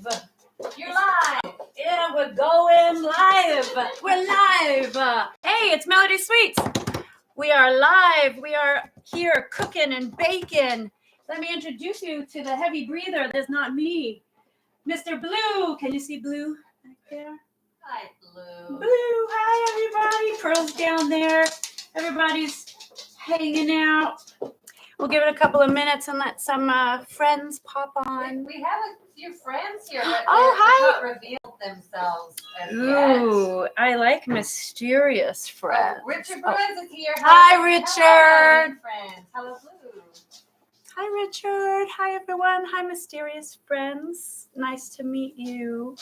live. You're live. Yeah, we're going live. We're live. Hey, it's Melody Sweets. We are live. We are here cooking and baking. Let me introduce you to the heavy breather. That's not me. Mr. Blue. Can you see Blue back there? Hi, Blue. Blue. Hi, everybody. Pearl's down there. Everybody's hanging out. We'll give it a couple of minutes and let some friends pop on. We have a few friends here, but hi. they haven't revealed themselves as Ooh, yet. I like mysterious friends. Richard Burns is here. Hi, Richard. Hello, friends. Hello, Blue. Hi, Richard. Hi, everyone. Hi, mysterious friends. Nice to meet you.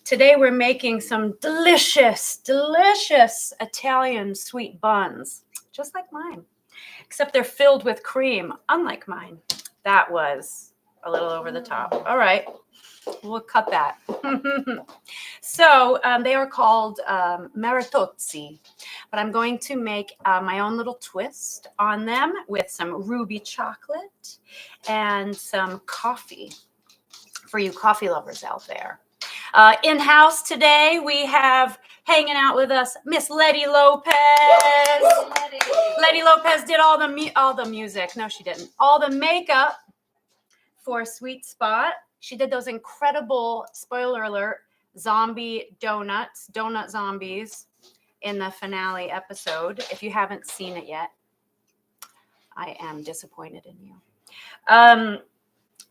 Today we're making some delicious, delicious Italian sweet buns, just like mine, except they're filled with cream, unlike mine. That was a little over the top. All right, we'll cut that. So they are called Maritozzi, but I'm going to make my own little twist on them with some ruby chocolate and some coffee for you coffee lovers out there. In-house today, we have hanging out with us Miss Letty Lopez. Letty Lopez did all the music. No, she didn't. All the makeup for Sweet Spot. She did those incredible, spoiler alert, zombie donuts, donut zombies in the finale episode. If you haven't seen it yet, I am disappointed in you.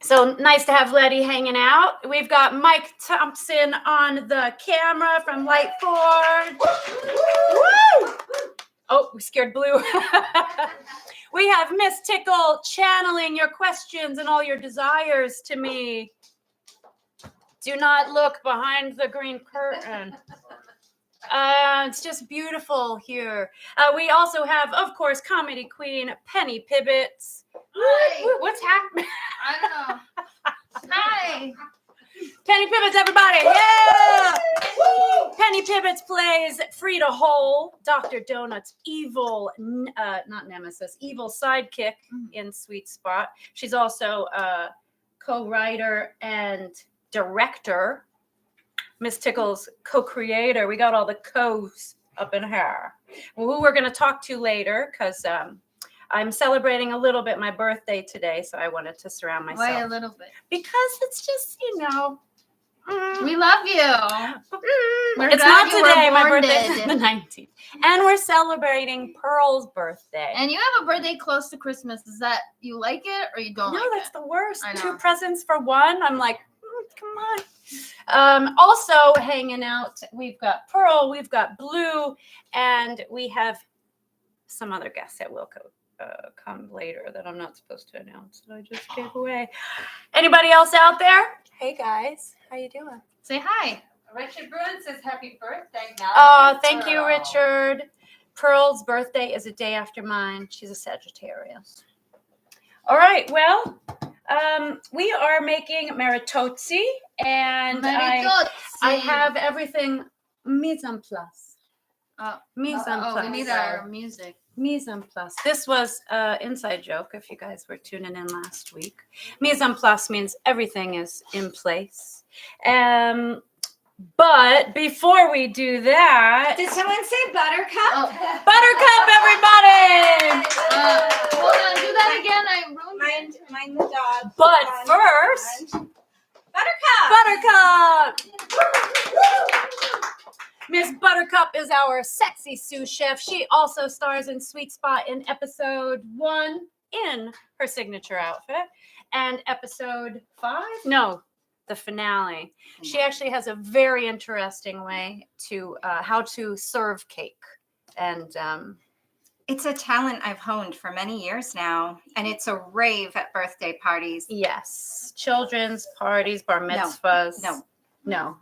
So nice to have Letty hanging out. We've got Mike Thompson on the camera from Lightford. Woo! Oh, we scared Blue. We have MsTickle channeling your questions and all your desires to me. Do not look behind the green curtain. It's just beautiful here. We also have, of course, comedy queen Penny Pibbets. Hi. What's happening? I don't know. Hi. Penny Pibbets, everybody! Yeah! Penny Pibbets plays Frida Hole, Dr. Donut's evil, not nemesis, evil sidekick in Sweet Spot. She's also a co-writer and director. MsTickle's co-creator. We got all the co's up in her. Who we're going to talk to later because I'm celebrating a little bit my birthday today, so I wanted to surround myself. Why a little bit? Because it's just, We love you. It's not today. My birthday's on the 19th. And we're celebrating Pearl's birthday. And you have a birthday close to Christmas. Is that you like it or you don't like it? No, that's the worst. I know. 2 presents for one. I'm like, come on. Also hanging out, we've got Pearl, we've got Blue, and we have some other guests that will come later that I'm not supposed to announce that I just gave away. Anybody else out there? Hey guys, how you doing? Say hi. Richard Bruin says happy birthday. Now Oh, thank you, Richard. Pearl's birthday is a day after mine. She's a Sagittarius. All right, well, we are making Maritozzi, and I have everything mise en place. Mise en place. We need our music. Mise en place. This was an inside joke if you guys were tuning in last week. Mise en place means everything is in place. But before we do that... Did someone say Buttercup? Oh. Buttercup, everybody! Hold on, do that again. I ruined Mind the dog. But first... Buttercup! Miss Buttercup is our sexy sous chef. She also stars in Sweet Spot in episode 1 in her signature outfit. And episode 5? No, the finale. She actually has a very interesting way to how to serve cake. And It's a talent I've honed for many years now, and it's a rave at birthday parties. yes, children's parties, bar mitzvahs. No.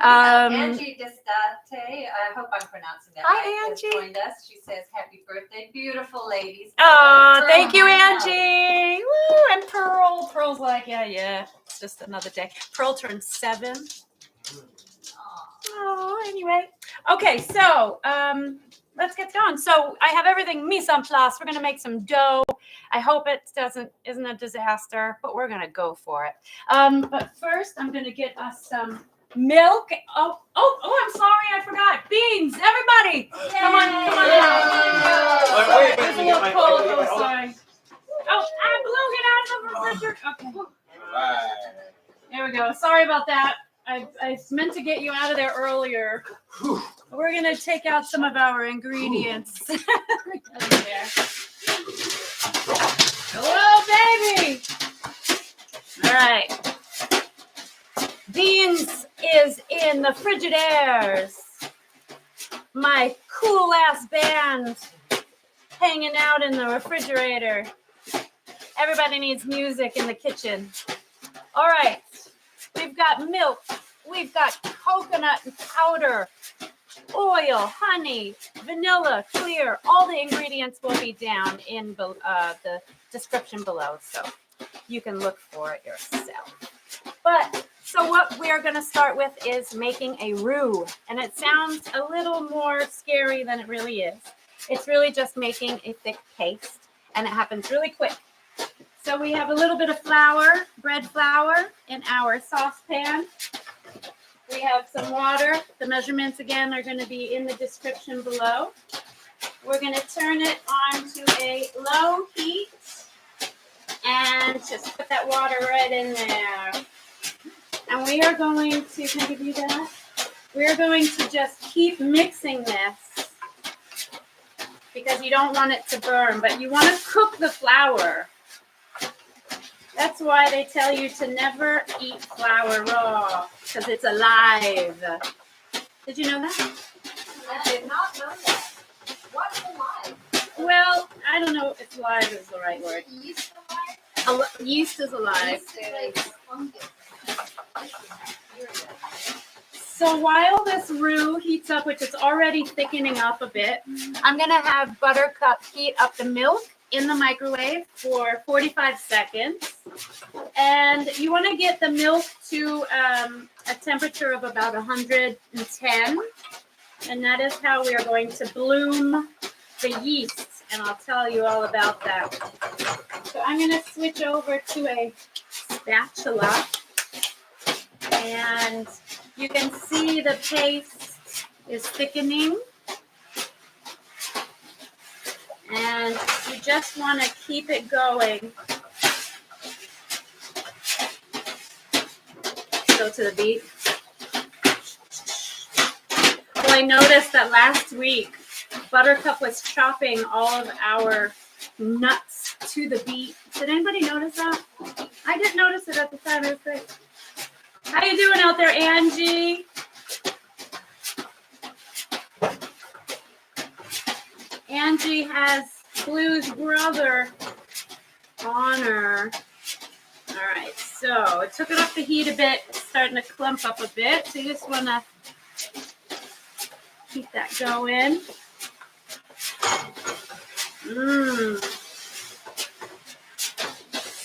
Angie Destate, I hope I'm pronouncing that Hi, right, Angie. has joined us. She says, happy birthday, beautiful ladies. Oh, Pearl thank you, and Angie. Woo, and Pearl. Pearl's like, yeah, it's just another day. Pearl turned 7. Oh, anyway. Okay, so let's get going. So I have everything mise en place. We're going to make some dough. I hope it isn't a disaster, but we're gonna go for it. But first, I'm gonna get us some milk. Oh, I'm sorry, I forgot. Beans, everybody. Come on out. Wait, There's a little cold. Oh, sorry. Oh, I blew it out of the refrigerator. Okay. There we go. Sorry about that. I meant to get you out of there earlier. We're gonna take out some of our ingredients. Hello, baby. All right. Beans is in the Frigidaires. My cool ass band hanging out in the refrigerator. Everybody needs music in the kitchen. All right. We've got milk. We've got coconut powder, oil, honey, vanilla, clear. All the ingredients will be down in the description below, so you can look for it yourself. But so what we're going to start with is making a roux, and it sounds a little more scary than it really is. It's really just making a thick paste, and it happens really quick. So we have a little bit of flour, bread flour, in our saucepan. We have some water. The measurements, again, are going to be in the description below. We're going to turn it on to a low heat and just put that water right in there. And we are going to, can I give you that? We're going to just keep mixing this because you don't want it to burn, but you want to cook the flour. That's why they tell you to never eat flour raw, because it's alive. Did you know that? I did not know that. What's alive? Well, I don't know if alive is the right word. Yeast alive? Yeast is alive. Yeast is fungus. So while this roux heats up, which is already thickening up a bit, I'm going to have Buttercup heat up the milk in the microwave for 45 seconds. And you want to get the milk to a temperature of about 110. And that is how we are going to bloom the yeast. And I'll tell you all about that. So I'm going to switch over to a spatula. And you can see the paste is thickening. And you just want to keep it going. Go to the beat. Well, I noticed that last week, Buttercup was chopping all of our nuts to the beat. Did anybody notice that? I didn't notice it at the time. It was great. How you doing out there, Angie? Angie has Blue's brother on her. All right, so it took it off the heat a bit. It's starting to clump up a bit. So you just want to keep that going.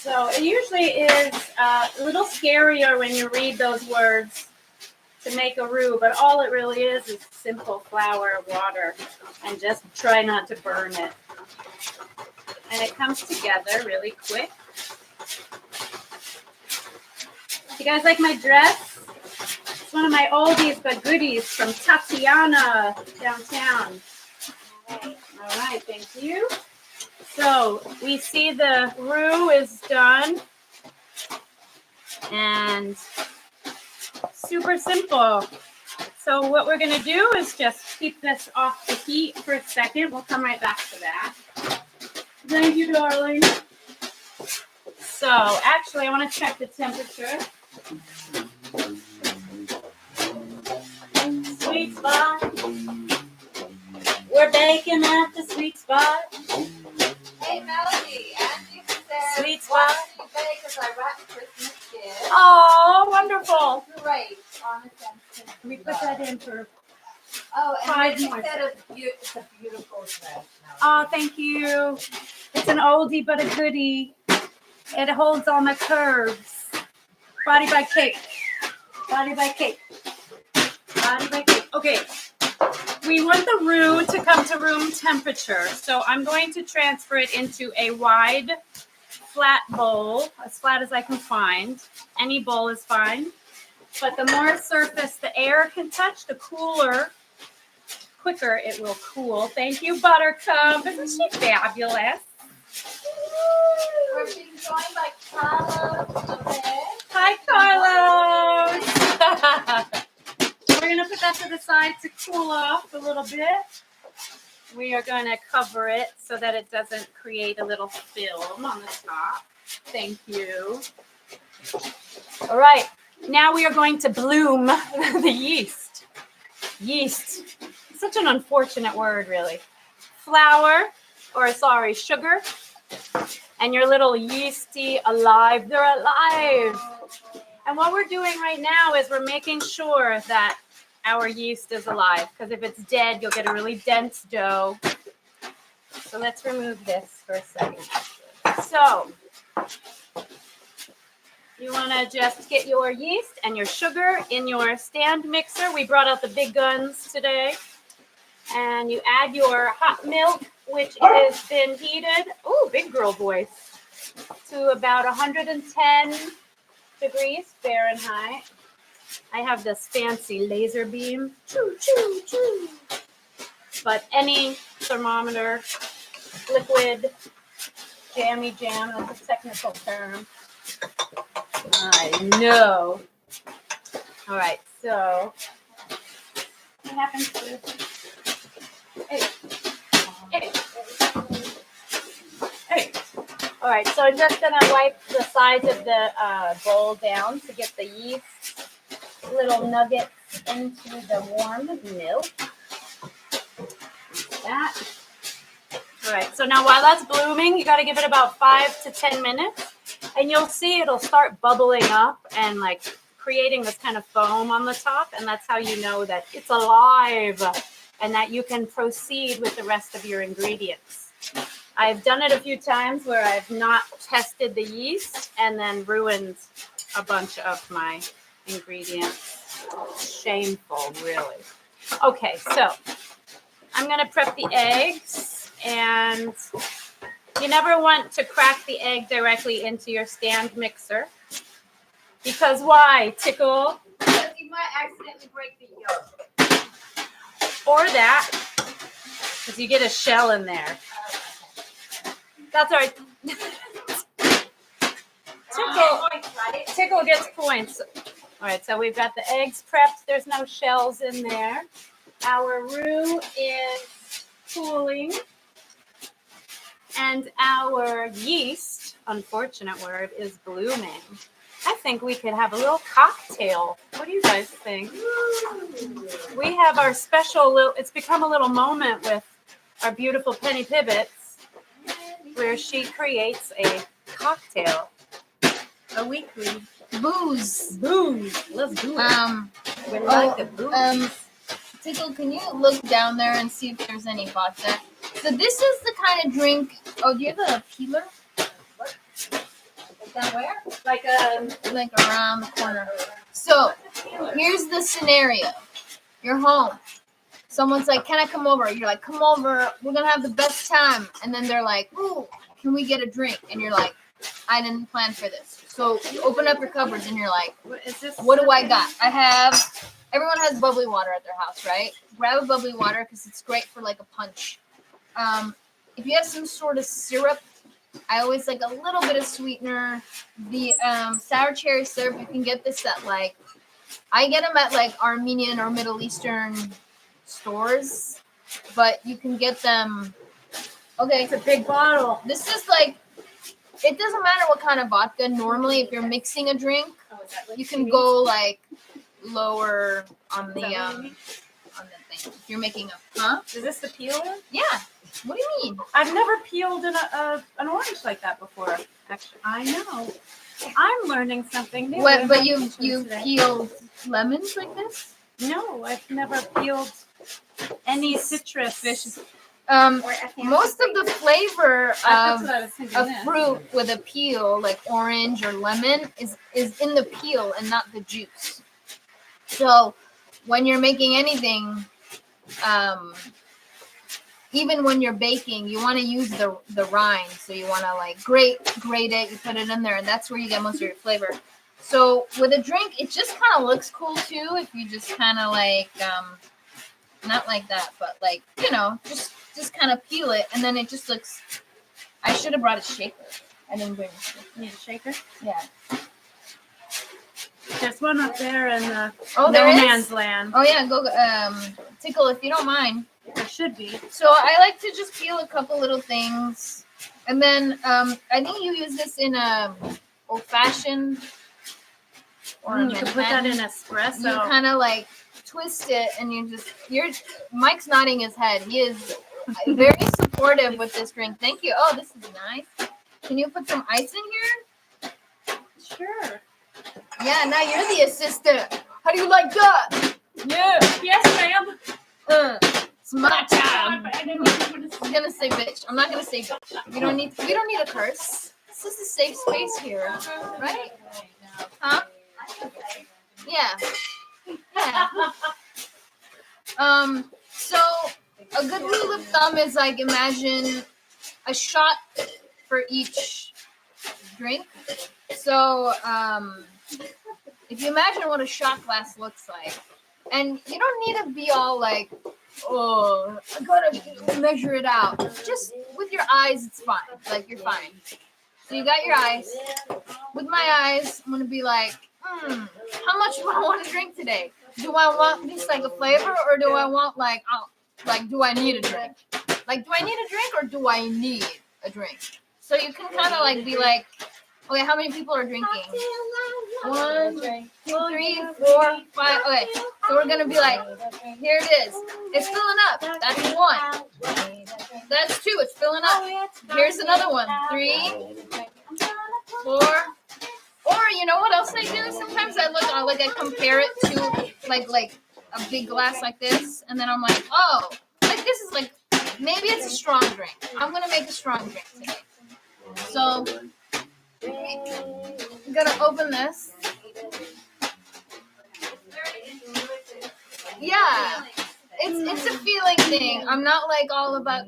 So it usually is a little scarier when you read those words to make a roux, but all it really is simple flour, water, and just try not to burn it. And it comes together really quick. You guys like my dress? It's one of my oldies but goodies from Tatiana downtown. All right, thank you. So we see the roux is done. And super simple. So what we're going to do is just keep this off the heat for a second. We'll come right back to that. Thank you, darling. So actually, I want to check the temperature. Sweet spot. We're baking at the sweet spot. Hey, Melody, Angie said, Sweet spot. "Why don't you bake as I wrap Christmas gifts?" Oh, wonderful. Great. On attention. We put that in for. Oh, and 5 she more said it's a beautiful dress. Oh, thank you. It's an oldie but a goodie. It holds all my curves. Body by cake. Body by cake. Body by cake. Okay. We want the roux to come to room temperature. So I'm going to transfer it into a wide, flat bowl, as flat as I can find. Any bowl is fine. But the more surface the air can touch, the quicker it will cool. Thank you, Buttercup. Isn't she fabulous? We're being joined by Carlos. Hi, Carlos. We're going to put that to the side to cool off a little bit. We are going to cover it so that it doesn't create a little film on the top. Thank you. All right. Now we are going to bloom the yeast. Yeast. Such an unfortunate word, really. Sugar. And your little yeasty alive. They're alive. And what we're doing right now is we're making sure that our yeast is alive. Because if it's dead, you'll get a really dense dough. So let's remove this for a second. So you want to just get your yeast and your sugar in your stand mixer. We brought out the big guns today. And you add your hot milk, which has been heated, oh, big girl voice, to about 110 degrees Fahrenheit. I have this fancy laser beam. Choo, choo, choo. But any thermometer, liquid, jammy jam, that's a technical term. I know. All right, so what happens to Hey. All right, so I'm just gonna wipe the sides of the bowl down to get the yeast little nuggets into the warm milk. That. All right, so now while that's blooming, you got to give it about 5 to 10 minutes, and you'll see it'll start bubbling up and like creating this kind of foam on the top, and that's how you know that it's alive and that you can proceed with the rest of your ingredients. I've done it a few times where I've not tested the yeast and then ruined a bunch of my ingredients. Shameful, really. Okay, so I'm going to prep the eggs, and you never want to crack the egg directly into your stand mixer. Because why, Tickle? Because you might accidentally break the yolk. Or that, because you get a shell in there. That's all right. Tickle gets points. All right, so we've got the eggs prepped. There's no shells in there. Our roux is cooling. And our yeast, unfortunate word, is blooming. I think we could have a little cocktail. What do you guys think? We have our special it's become a little moment with our beautiful Penny Pibbets, where she creates a cocktail. A weekly. Booze. Let's do it. We like the booze. Tickle, can you look down there and see if there's any vodka? So this is the kind of drink. Oh, do you have a peeler? Down where? Like around the corner. So here's the scenario. You're home. Someone's like, "Can I come over?" You're like, "Come over. We're gonna have the best time." And then they're like, "Ooh, can we get a drink?" And you're like, "I didn't plan for this." So you open up your cupboards and you're like, "What do I got?" Everyone has bubbly water at their house, right? Grab a bubbly water because it's great for like a punch. If you have some sort of syrup, I always like a little bit of sweetener. The sour cherry syrup, you can get this at I get them at like Armenian or Middle Eastern stores, but you can get them. Okay, It's a big bottle. this is like, it doesn't matter what kind of vodka. Normally, if you're mixing a drink, you can go like lower on the thing. If you're making Is this the peeler? Yeah. What do you mean? I've never peeled an orange like that before. Actually, I know. I'm learning something new. What? But you you peeled lemons like this? No, I've never peeled any citrus fish. Most of the flavor That's what I was thinking. of fruit with a peel, like orange or lemon, is in the peel and not the juice. So when you're making anything, even when you're baking, you want to use the rind. So you want to like grate it, you put it in there, and that's where you get most of your flavor. So with a drink, it just kind of looks cool too if you just kind of like, not like that, but like, you know, just kind of peel it, and then it just looks. I should have brought a shaker. I didn't bring a shaker. Need a shaker? Yeah. There's one up there in the Oh, no there is? man's land. Oh yeah, go tickle if you don't mind. There should be. So I like to just peel a couple little things, and then I think you use this in a old fashioned or a You could put that in Manhattan. espresso. You kind of like twist it, and Mike's nodding his head. He is very supportive with this drink. Thank you. Oh, this is nice. Can you put some ice in here? Sure. Yeah, now you're the assistant. How do you like that? Yeah. Yes, ma'am. It's my time. I'm gonna say bitch. I'm not gonna say bitch. We don't need a curse. This is a safe space here, right? Huh? Yeah. Yeah. So a good rule of thumb is like imagine a shot for each drink. So if you imagine what a shot glass looks like, and you don't need to be all like, oh, I gotta measure it out. Just with your eyes, it's fine. Like you're fine. So you got your eyes. With my eyes, I'm gonna be like, how much do I want to drink today? Do I want just like a flavor, or do I want like, do I need a drink? Like, do I need a drink, or do I need a drink? So you can kind of like be like, okay, how many people are drinking? 1, 2, 3, 4, 5. Okay, so we're gonna be like, here it is. It's filling up. That's 1. That's 2. It's filling up. Here's another one. 3, 4. Or you know what else I do? Sometimes I compare it to like a big glass like this, and then I'm like, oh, like this is like maybe it's a strong drink. I'm gonna make a strong drink today. So I'm gonna open this. Yeah, it's a feeling thing. I'm not like all about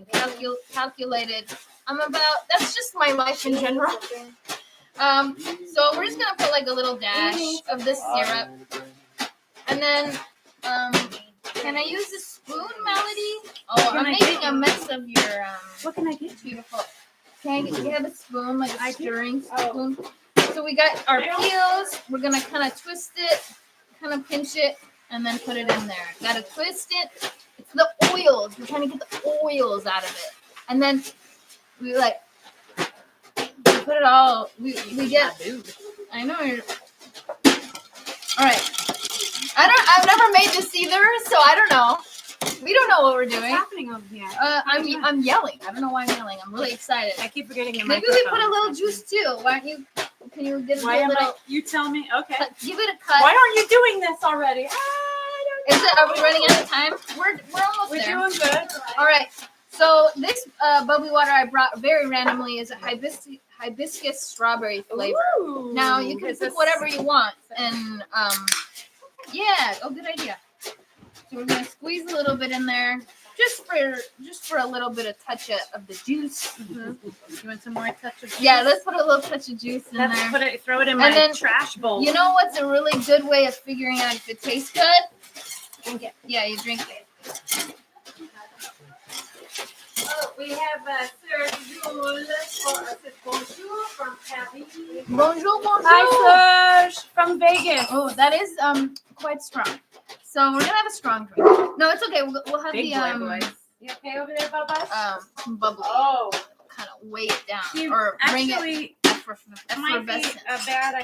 calculated. That's just my life in general. So we're just gonna put like a little dash of this syrup, and then can I use a spoon, Melody? Oh, I'm making a mess of your What can I get? beautiful. Can you have a spoon, like a stirring spoon? So we got our peels. We're gonna kind of twist it, kind of pinch it, and then put it in there. Gotta twist it. It's the oils. We're trying to get the oils out of it, and then we like. Put it all. We get. I know. All right. I've never made this either, so I don't know. We don't know what we're doing. What's happening over here? I'm yelling. I don't know why I'm yelling. I'm really excited. I keep forgetting your Maybe microphone. we put a little juice too. Why don't you? Can you get a little? You tell me. Okay. Give it a cut. Why aren't you doing this already? Are we running out of time? We're almost there. We're doing good. All right. So this bubbly water I brought very randomly is a hibiscus strawberry flavor. Ooh, Now you can put whatever you want, and yeah, good idea. So we're gonna squeeze a little bit in there, just for a little bit of touch of the juice. Mm-hmm. You want some more touch of juice? Yeah, let's put a little touch of juice in there. Throw it in my then, trash bowl. You know what's a really good way of figuring out if it tastes good? Drink it. Yeah, you drink it. Oh, we have Sir Jules bonjour from Paris. Bonjour, bonjour. Hi, Serge from Vegas. Oh, that is quite strong. So we're gonna have a strong drink. No, it's okay. We'll have Big the boy. You okay over there, Bubba? some bubbly. Oh. Kind of weigh it down You or bring actually, it might be effervescent. a bad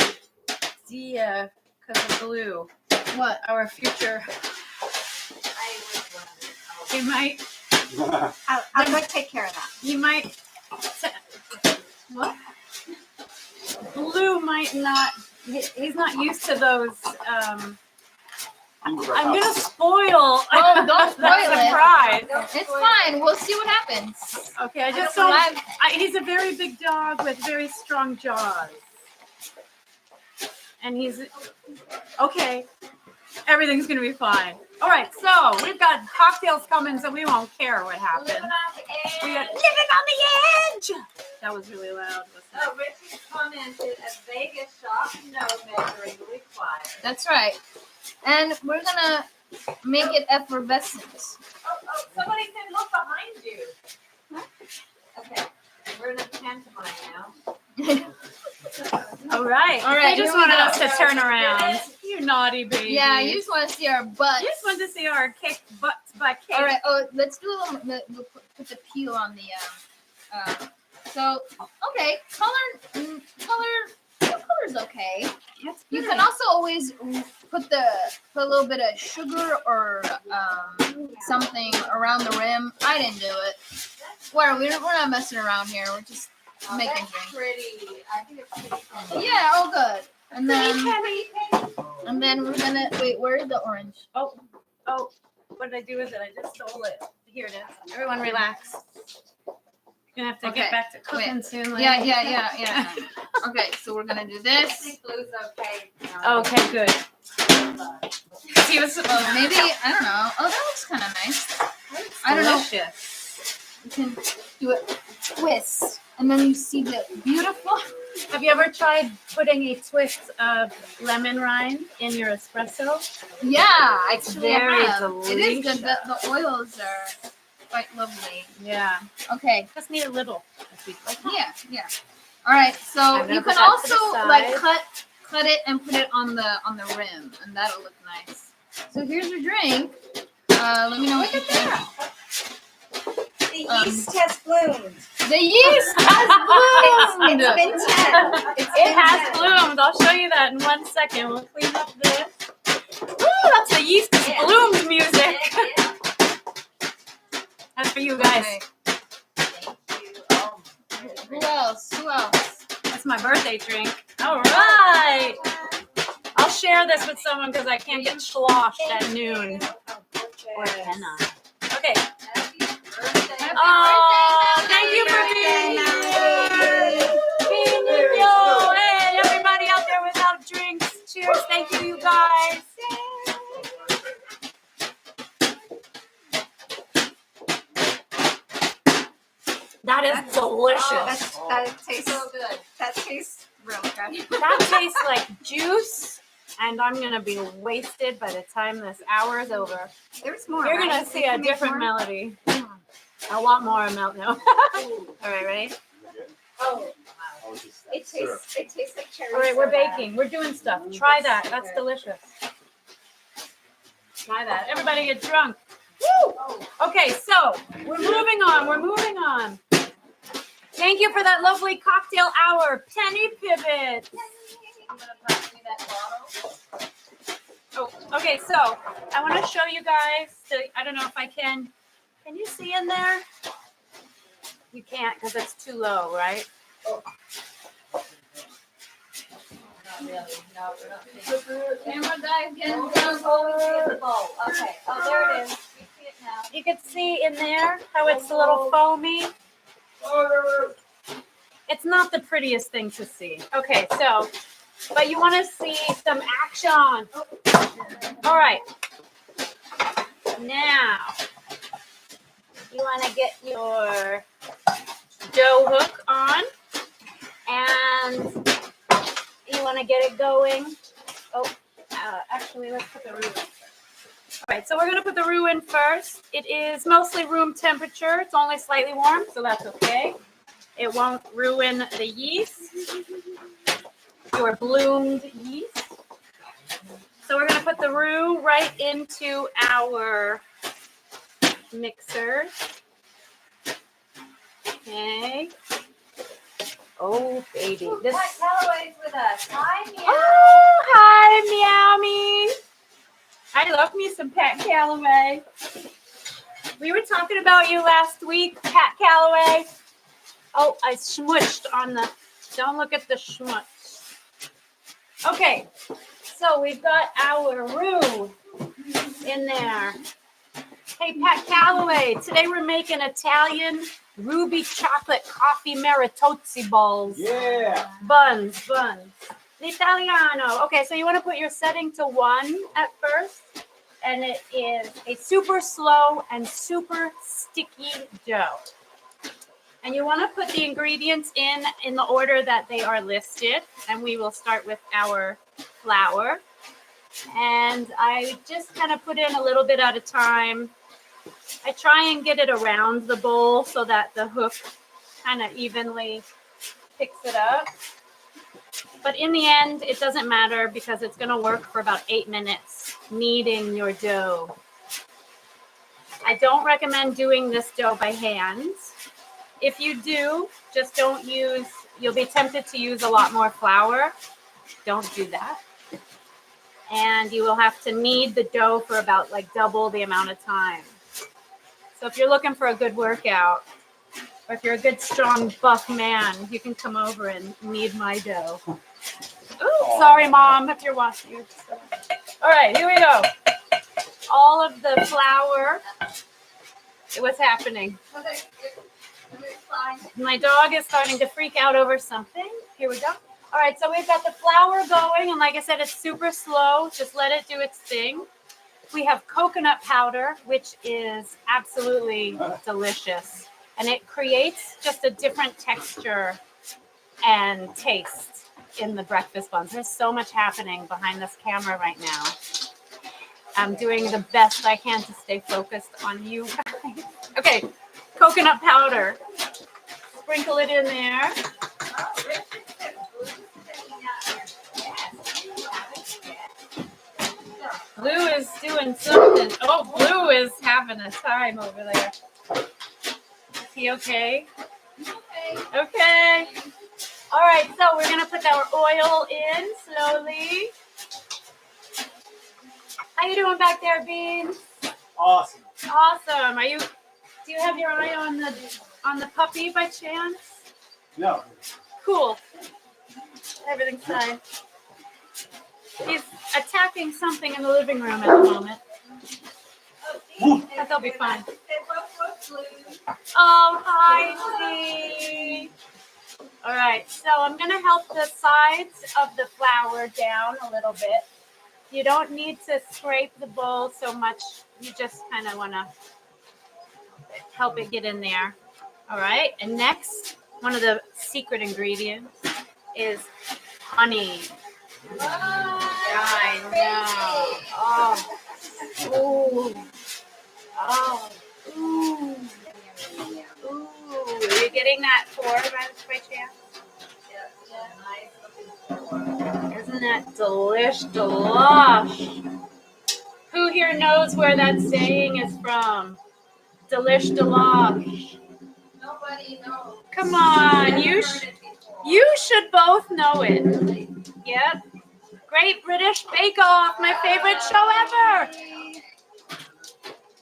idea because of glue. What? Our future. I was wondering. He might. I'm going to take care of that. He might. What? Glue might not. He's not used to those. I'm gonna spoil. Oh, don't spoil that it. surprise. It's fine. We'll see what happens. Okay, I just don't don't. know. He's a very big dog with very strong jaws, and he's okay. Everything's gonna be fine. All right, so we've got cocktails coming, so we won't care what happens. Living on the edge. We got living on the edge. That was really loud. Oh, Richie commented, a Vegas shop, no measuring required. That's right. And we're gonna make it effervescent. Oh, somebody said look behind you. Okay, we're in a pantomime now. All right. All right, They just here we wanted go. us to turn around. You naughty baby. Yeah, you just want to see our butts. You just want to see our cake butts by cake. All right. Oh, let's do a little. We'll put the peel on the. So okay, color's okay. That's You good. can also always put a little bit of sugar or something around the rim. I didn't do it. We're not messing around here. We're just making That's drinks. pretty. I think it's pretty. Yeah, all good. And then Penny. we're gonna wait. Where's the orange? Oh, what did I do with it? I just stole it. Here it is. Everyone relax. You're gonna have to Okay, get back to cooking wait. soon. Yeah, lady. yeah. Okay, so we're gonna do I this. think blue's okay. Okay, good. See what's Maybe I don't know. Oh, that looks kind of nice. I don't know. Delicious. You can do it twist, and then you see the beautiful. Have you ever tried putting a twist of lemon rind in your espresso? Yeah, It's actually, I very have. It is delicious. good. The oils are quite lovely. Yeah. Okay. Just need a little. Like that. Yeah. All right. So I'm gonna you put can that to the also side. like cut it and put it on the rim, and that'll look nice. So here's your drink. Let me know what you think. The yeast has bloomed. The yeast has bloomed. It's been 10. It's It been has 10. bloomed. I'll show you that in 1 second. We'll clean up this. Ooh, that's the yeast has bloomed music. Yeah. That's for you guys. Okay. Thank you. Oh, Who else? That's my birthday drink. All right. I'll share this with someone because I can't get sloshed at noon. Or henna. Okay. happy birthday. Oh, thank you for being here. Being here. Yo, hey, everybody out there without drinks. Cheers. Thank you, you guys. That is delicious. That tastes So good. That tastes really good. That tastes like juice, and I'm gonna be wasted by the time this hour is over. There's more. You're right? gonna see You a can make different more? melody. A lot more melt now. All right, ready? Oh, It tastes like cherry. All right, we're soda. baking. We're doing stuff. Try that. That's delicious. Try that. Everybody get drunk. Woo! Okay, so we're moving on. We're moving on. Thank you for that lovely cocktail hour, Penny Pibbets. I'm gonna pass me that bottle. Oh, okay, so I want to show you guys. I don't know if I can. Can you see in there? You can't because it's too low, right? Not really. No, we're not seeing it. Camera guy again. Oh, we see it in the bowl. Okay. Oh, there it is. We see it now. You can see in there how it's a little foamy. It's not the prettiest thing to see. Okay, so, but you want to see some action. All right. Now, you want to get your dough hook on, and you want to get it going. Oh, actually, let's put the roux in. All right, so we're going to put the roux in first. It is mostly room temperature. It's only slightly warm, so that's okay. It won't ruin the yeast, your bloomed yeast. So we're going to put the roux right into our mixer. Okay. Oh, baby. This. Pat Calloway's with us. Hi, Meow. Oh, hi, Meow Me. I love me some Pat Calloway. We were talking about you last week, Pat Calloway. Oh, I smushed on the, don't look at the schmutz. Okay, so we've got our roux in there. Hey, Pat Calloway, today we're making Italian Ruby Chocolate Coffee Maritozzi balls. Yeah. Buns. L'Italiano. Okay, so you want to put your setting to 1 at first, and it is a super slow and super sticky dough. And you want to put the ingredients in the order that they are listed. And we will start with our flour. And I just kind of put in a little bit at a time. I try and get it around the bowl so that the hook kind of evenly picks it up. But in the end, it doesn't matter because it's going to work for about 8 minutes, kneading your dough. I don't recommend doing this dough by hand. If you do, just don't use, you'll be tempted to use a lot more flour. Don't do that. And you will have to knead the dough for about like double the amount of time. So if you're looking for a good workout, or if you're a good, strong, buff man, you can come over and knead my dough. Ooh, sorry, Mom, if you're watching. All right, here we go. All of the flour. What's happening? My dog is starting to freak out over something. Here we go. All right, so we've got the flour going, and like I said, it's super slow. Just let it do its thing. We have coconut powder, which is absolutely delicious. And it creates just a different texture and taste in the breakfast buns. There's so much happening behind this camera right now. I'm doing the best I can to stay focused on you guys. Okay, coconut powder. Sprinkle it in there. Blue is doing something. Oh, Blue is having a time over there. Is he okay? Okay. All right, so we're going to put our oil in slowly. How you doing back there, Beans? Awesome. Awesome. Do you have your eye on the puppy by chance? No. Cool. Everything's fine. He's attacking something in the living room at the moment. But they'll be fine. Oh, hi, Z. All right, so I'm going to help the sides of the flour down a little bit. You don't need to scrape the bowl so much. You just kind of want to help it get in there. All right, and next, one of the secret ingredients is honey. I know. Oh. Ooh. Ooh. Ooh. Are you getting that pour by chance? Isn't that delish? Who here knows where that saying is from? Delish. Nobody knows. Come on, you should both know it. Yep. Great British Bake Off, my favorite show ever.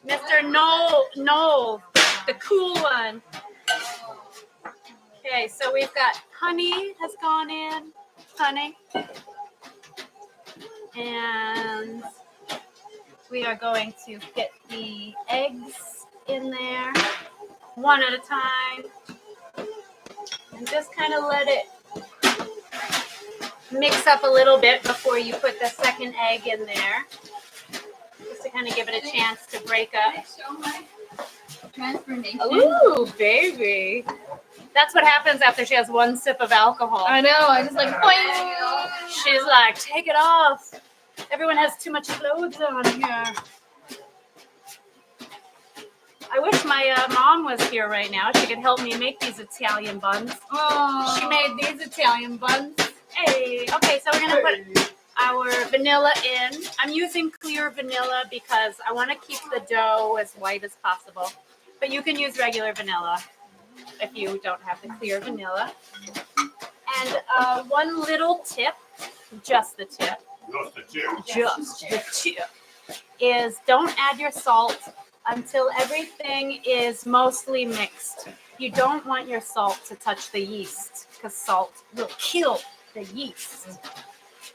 Mr. Noel, the cool one. Okay, so we've got honey has gone in. Honey. And we are going to get the eggs in there one at a time. And just kind of let it mix up a little bit before you put the second egg in there. Just to kind of give it a chance to break up. Transformation. Ooh, baby. That's what happens after she has one sip of alcohol. I know. I just like, boing. She's like, take it off. Everyone has too much clothes on here. I wish my mom was here right now. She could help me make these Italian buns. Oh. She made these Italian buns. Hey. Okay, so we're going to put our vanilla in. I'm using clear vanilla because I want to keep the dough as white as possible. But you can use regular vanilla if you don't have the clear vanilla. And one little tip, just the tip, is don't add your salt until everything is mostly mixed. You don't want your salt to touch the yeast because salt will kill the yeast.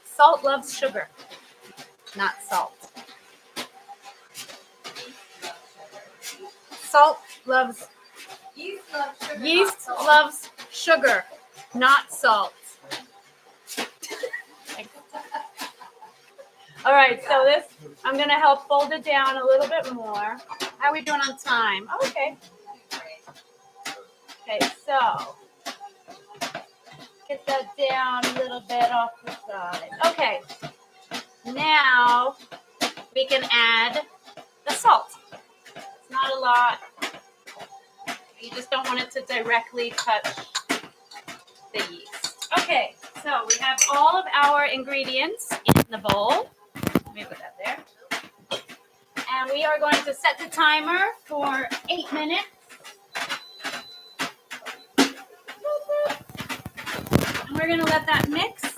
Salt loves sugar, not salt. Salt loves yeast loves sugar, not salt. All right, so this, I'm gonna help fold it down a little bit more. How are we doing on time? Okay. Okay, so get that down a little bit off the side. Okay, now we can add the salt. It's not a lot. You just don't want it to directly touch the yeast. Okay, so we have all of our ingredients in the bowl. Let me put that there. And we are going to set the timer for 8 minutes. And we're going to let that mix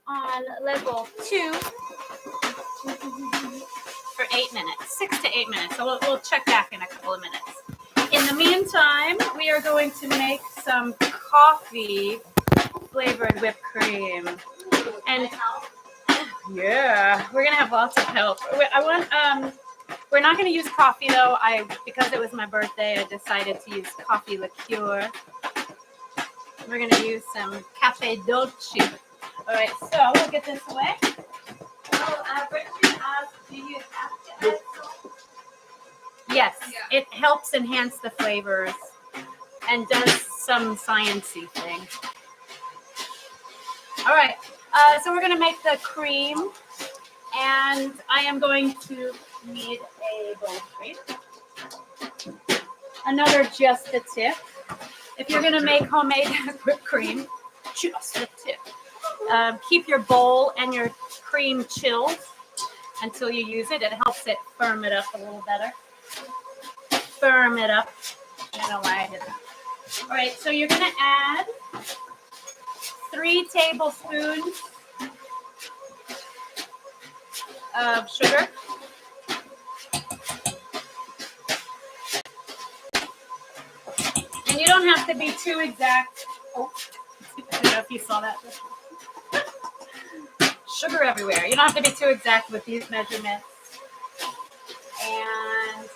on level 2 for 8 minutes, 6 to 8 minutes. So we'll check back in a couple of minutes. In the meantime, we are going to make some coffee flavored whipped cream. And yeah, we're gonna have lots of help. We're not gonna use coffee though. Because it was my birthday, I decided to use coffee liqueur. We're gonna use some cafe dolce. All right, so we'll get this away. Richard asked, do you have to add salt? Yes, it helps enhance the flavors and does some sciencey thing. All right, so we're gonna make the cream, and I am going to need a bowl of cream. Another just a tip. If you're gonna make homemade whipped cream, just a tip. Keep your bowl and your cream chilled until you use it. It helps it firm it up a little better. Firm it up. I don't know why I did that. All right, so you're gonna add 3 tablespoons of sugar. And you don't have to be too exact. Oh, I don't know if you saw that. Sugar everywhere. You don't have to be too exact with these measurements. And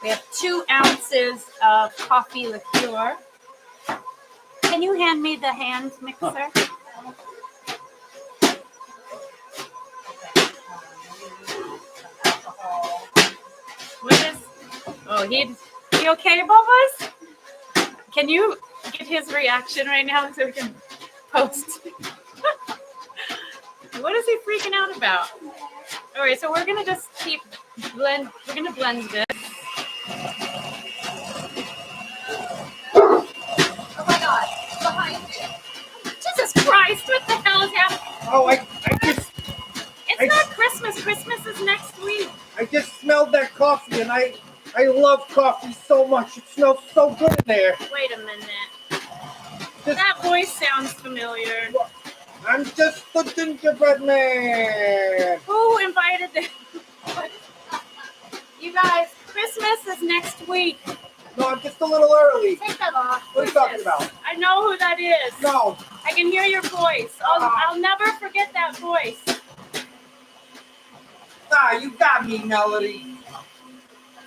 we have 2 ounces of coffee liqueur. Can you hand me the hand mixer? What is? Oh, he okay, Bubba's? Can you get his reaction right now so we can post? What is he freaking out about? All right, so we're gonna just we're gonna blend this. Oh my God, behind you. Jesus Christ, what the hell is happening? Oh, It's not Christmas. Christmas is next week. I just smelled that coffee, and I love coffee so much. It smells so good in there. Wait a minute. That voice sounds familiar. I'm just the gingerbread man. Who invited them? You guys, Christmas is next week. No, I'm just a little early. Take that off. What are you talking about? I know who that is. No. I can hear your voice. I'll never forget that voice. Nah, you got me, Melody.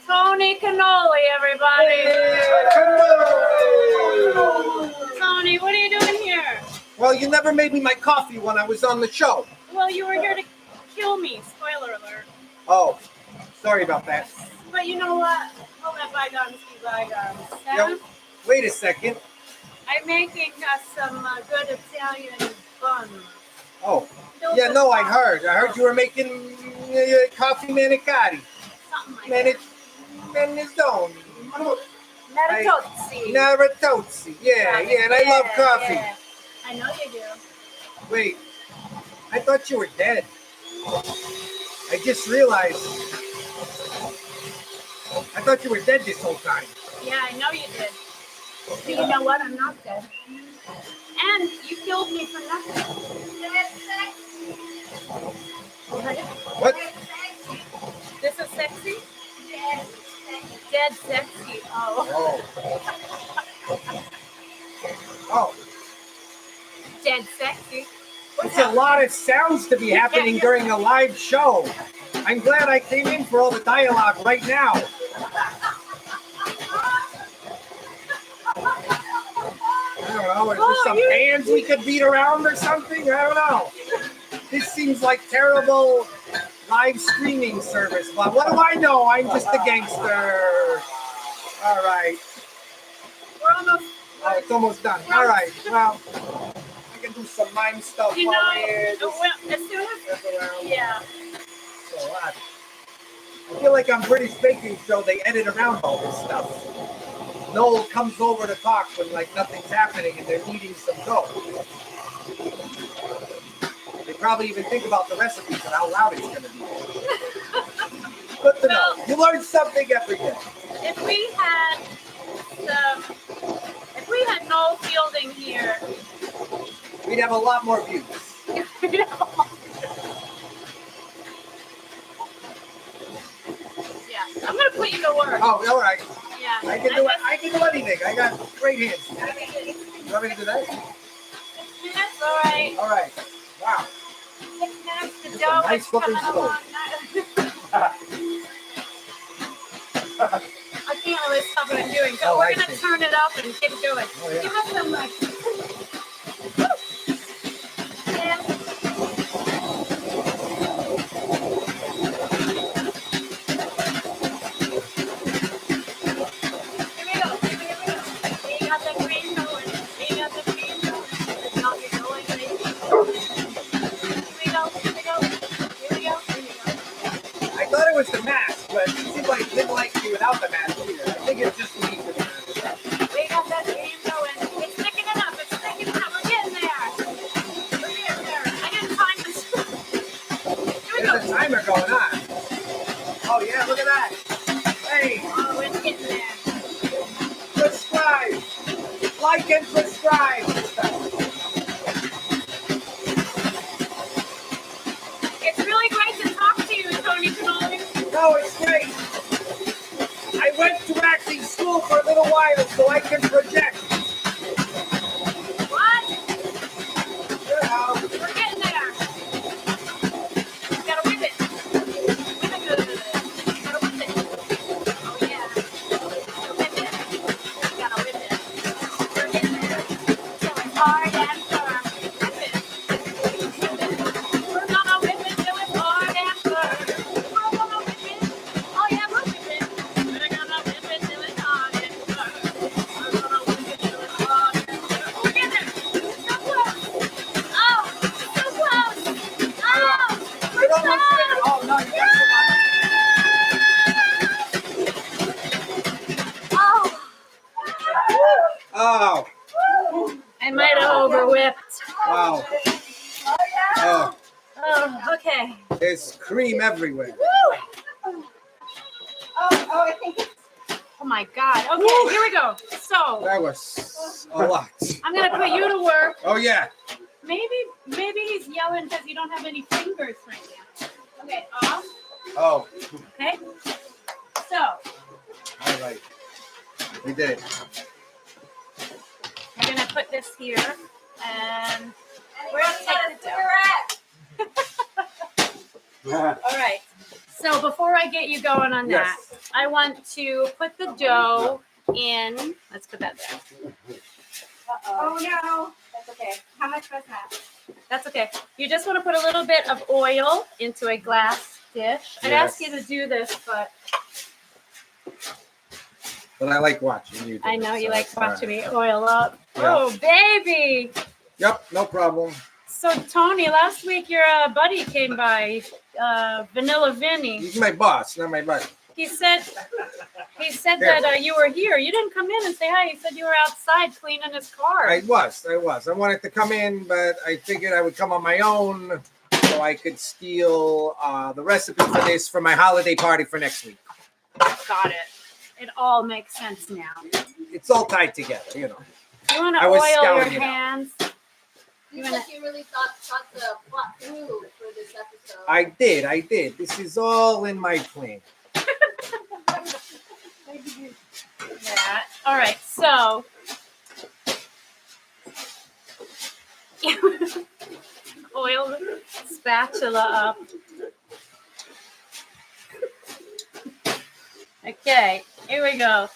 Toni Cannoli, everybody. Hey, hello. Toni, what are you doing here? Well, you never made me my coffee when I was on the show. Well, you were here to kill me. Spoiler alert. Oh, sorry about that. But you know what? I'll let bygones be bygones. Yep. Wait a second. I'm making some good Italian buns. Oh, yeah, no, I heard you were making coffee manicotti. Something like that. Maritozzi. Maritozzi. Maritozzi. Yeah, and I love coffee. Yeah. I know you do. Wait, I thought you were dead. I just realized. I thought you were dead this whole time. Yeah, I know you did. But you know what? I'm not dead. And you killed me for nothing. What? This is sexy? Dead sexy. Oh. Oh. Dead sexy. It's a lot of sounds to be happening during a live show. I'm glad I came in for all the dialogue right now. don't know. Is there some pans we could beat around or something? I don't know. This seems like terrible live streaming service, but what do I know? I'm just a gangster. All right. We're almost. Oh, it's almost done. All right. Well, I can do some mime stuff You know, while we're just as soon as. mess around. Yeah. So what? I feel like on British Baking Show, they edit around all this stuff. Noel comes over to talk when like nothing's happening and they're kneading some dough. They probably even think about the recipes and how loud it's going to be. Good to know. You learn something every day. If we had Noel Fielding here, We'd have a lot more views. yeah, I'm gonna put you to work. Oh, all right. Yeah, I can do it. I can do anything. I got great hands. You want me to do that? 6 minutes, all right. All right. Wow. 6 minutes to Some dough. nice It's coming looking along. I can't really stop what I'm doing, so Oh, we're I gonna see. turn it up and get going. Oh, yeah. Give us some like. Yeah. Here we go. We got the green going. We got the green going. It's not your going green. Here we go. Here we go. Here we go. Here we go. I thought it was the mask, but it seemed like it didn't like me without the mask either. I think it's just me. We got that green going. It's sticking it up. It's sticking it up. We're getting there. We're getting there. I got time to. Here we go. There's a timer going on. Oh yeah, look at that. Hey, Oh, it's getting there. subscribe. Like and subscribe. It's really great to talk to you, Toni Cannoli. No, it's great. I went to acting school for a little while so I can project. What? You know. We're getting there. You gotta whip it. Whip it good. You gotta whip it. Oh yeah. Whip it. You gotta whip it. We're getting there. So it's hard and firm. Whip it. We're gonna whip it till it's hard and firm. We're gonna whip it. Oh yeah, we're whipping. We're gonna whip it till it's hard and firm. We're gonna whip it till it's hard and firm. We're getting there. So close. Oh, so close. Oh, You're almost there. Oh no, you got Oh, Oh, I might have overwhipped. wow. Oh, Oh, okay. there's cream everywhere. Oh, I think it's Oh my God. Okay, here we go. So That was a lot. I'm gonna put you to work. Oh yeah. Maybe he's yelling because you don't have any fingers right now. Okay, off. Oh, Okay. So all right. We did it. we're gonna put this here, and we're gonna take the dough. All right. So before I get you going on that, Yes. I want to put the dough in. Let's put that there. oh no. That's okay. How much was that? That's okay. You just want to put a little bit of oil into a glass dish. I'd ask you to do this, but But I like watching you do I it, know you so like it's watching fine. me oil up. Yeah. Oh, baby. Yep, no problem. So, Toni, last week your buddy came by, Vanilla Vinny. He's my boss, not my buddy. He said that you were here. You didn't come in and say hi. He said you were outside cleaning his car. I was. I wanted to come in, but I figured I would come on my own so I could steal the recipe for this for my holiday party for next week. Got it. It all makes sense now. It's all tied together, you know. You want to I was oil your scouting it out. hands. Seems like you really thought the plot through for this episode. I did. This is all in my plan. Yeah. All right. So oil the spatula up. Okay. Here we go.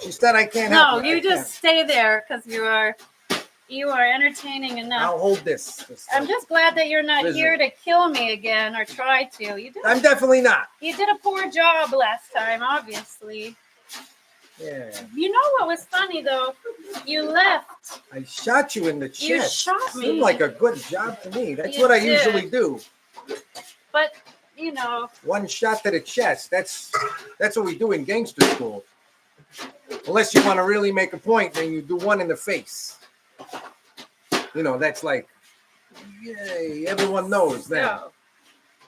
She said I can't No, help it. you I just stay there because you are entertaining can't. enough. I'll hold this. I'm just glad that you're not Listen. here to kill me again or try to. I'm definitely not. You did a poor job last time, obviously. Yeah. You know what was funny though? You left. I shot you in the chest. You shot me. Seemed like a good job to me. That's You what I did. usually do. But you know, One shot to the chest. That's what we do in gangster school. Unless you want to really make a point, then you do one in the face. You know, that's like, yay, everyone knows that.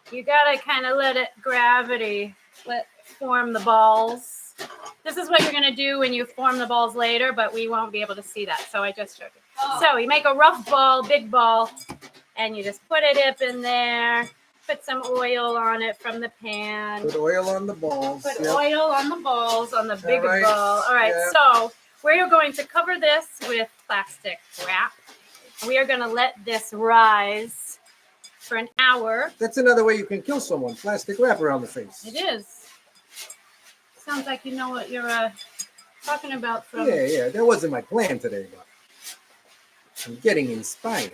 so you gotta kind of let it form the balls. This is what you're gonna do when you form the balls later, but we won't be able to see that. So I just showed you. So you make a rough ball, big ball, and you just put it up in there. Put some oil on it from the pan. Put oil on the balls. Put Yep. oil on the balls, on the big right. ball. All right, Yeah. so we're going to cover this with plastic wrap. We are going to let this rise for an hour. That's another way you can kill someone. Plastic wrap around the face. It is. Sounds like you know what you're talking about from. Yeah. That wasn't my plan today, but I'm getting inspired.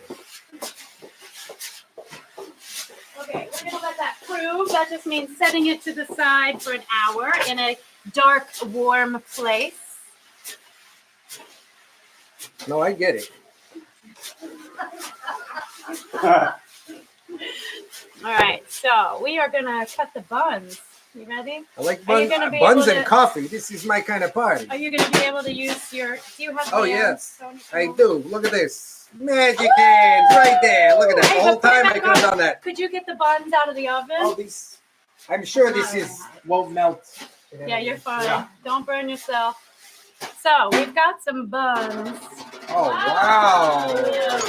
Okay, we're going to let that prove. That just means setting it to the side for an hour in a dark, warm place. No, I get it. All right, so we are going to cut the buns. You ready? I like Are you buns, gonna be buns able and to- coffee. This is my kind of party. Are you going to be able to use your? Do you have? Oh, hands, yes. Toni I Cannoli? do. Look at this. Magic hands right there. Look at that. Hey, The whole but put it time I back could have on. done that. Could you get the buns out of the oven? Oh, these. I'm sure this is won't melt. Yeah, you're fine. Yeah. Don't burn yourself. So we've got some buns. Oh, wow. Yeah, man.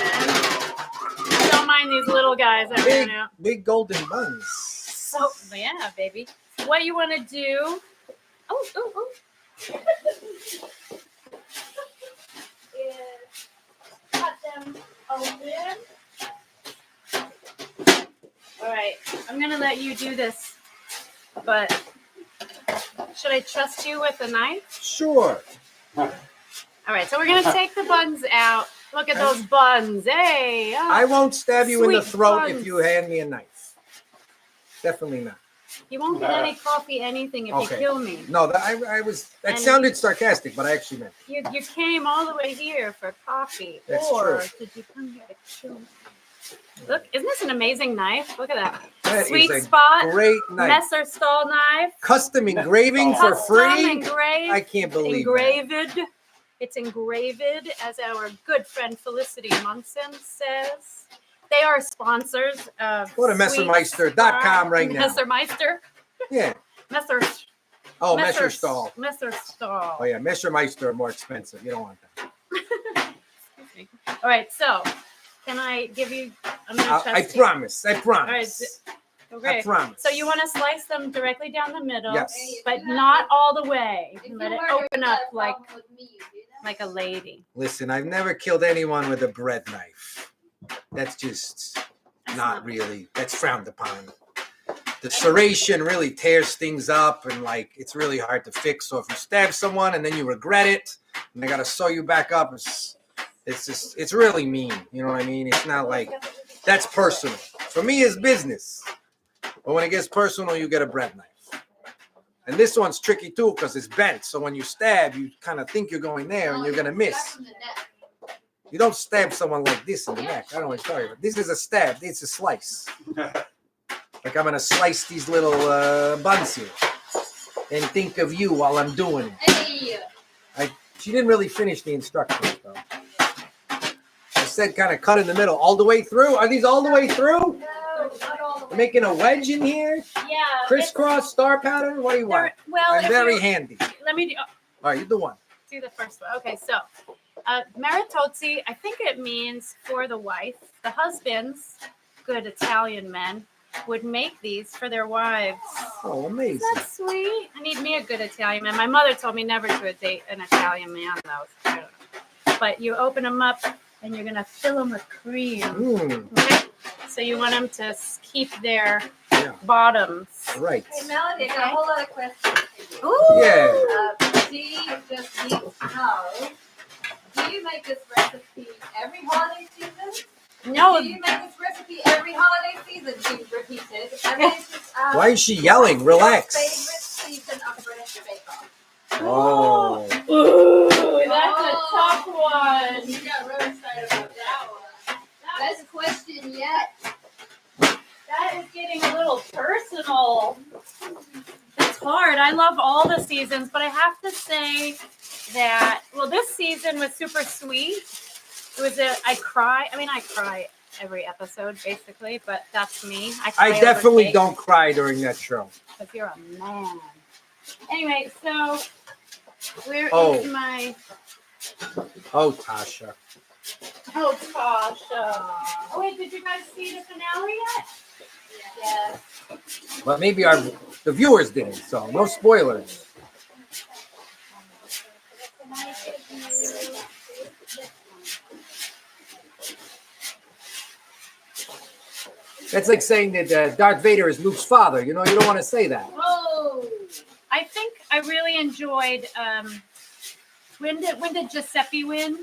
I don't mind these little guys. I Big, know. big golden buns. So yeah, baby. What you want to do? Oh. Is cut them open. All right, I'm gonna let you do this, but should I trust you with a knife? Sure. All right, so we're gonna take the buns out. Look at those buns, hey! I won't stab you in the Sweet throat buns. if you hand me a knife. Definitely not. You won't get any coffee, anything if Okay. you kill me. No, I was. That And- sounded sarcastic, but I actually meant. You came all the way here for coffee, That's or true. did you come here to kill me? Look, isn't this an amazing knife? Look at that. That Sweet is a spot, great knife. Messer stall knife. Custom engraving for Custom free. engraved. I can't believe engraved. It's engraved, as our good friend Felicity Munson says. They are sponsors of Go to Sweet messermeister.com Spot. right now. Messermeister. that. Yeah. Messer. Oh, Messerstall. Messerstall. Oh yeah, Messermeister are more expensive. You don't want that. All right, so can I give you? I'm gonna I trust you. promise. I promise. I Okay. promise. So you want to slice them directly down the middle, Yes. but not all the way. Let it open up like a lady. Listen, I've never killed anyone with a bread knife. That's just not really. That's frowned upon. The serration really tears things up, and like it's really hard to fix. So if you stab someone and then you regret it, and they gotta sew you back up, it's really mean. You know what I mean? It's not like that's personal. For me, it's business. But when it gets personal, you get a bread knife. And this one's tricky too because it's bent. So when you stab, you kind of think you're going there and you're gonna miss. You don't stab someone like this in the neck. I don't know what you're talking about. This is a stab. It's a slice. Like I'm gonna slice these little buns here and think of you while I'm doing it. She didn't really finish the instructions though. She said kind of cut in the middle all the way through. Are these all the way through? You're making a wedge in here? Yeah. Crisscross star pattern? What do you want? Well, I'm if very you- handy. Let me do. All right, you do one. Do the first one. Okay, so Maritozzi, I think it means for the wife. The husbands, good Italian men, would make these for their wives. Oh, amazing. Isn't that sweet? I need me a good Italian man. My mother told me never to date an Italian man, though. So I don't know. But you open them up and you're going to fill them with cream. Okay? So you want them to keep their Yeah. bottoms. Right. Hey, Melody, I got a whole lot of questions. Ooh. Yeah. She just needs to know, do you make this recipe every holiday season? No, Do you make this recipe every holiday season? She's repeated. I mean, it's just, Why is she yelling? Relax. favorite season of British Bake Off? Oh. ooh, that's a tough one. You got really excited about that one. Best question yet. That is getting a little personal. It's hard. I love all the seasons, but I have to say that, well, this season was super sweet. It was I cry every episode, basically, but that's me. cry I over definitely cake don't cry during that show. because you're a man. Anyway, so where is Oh. my... Oh, Tasha. Oh, Tasha. Oh, wait, did you guys see the finale yet? Yes. But maybe the viewers didn't, so no spoilers. That's like saying that Darth Vader is Luke's father. You know, you don't want to say that. Oh, I think I really enjoyed. When did Giuseppe win?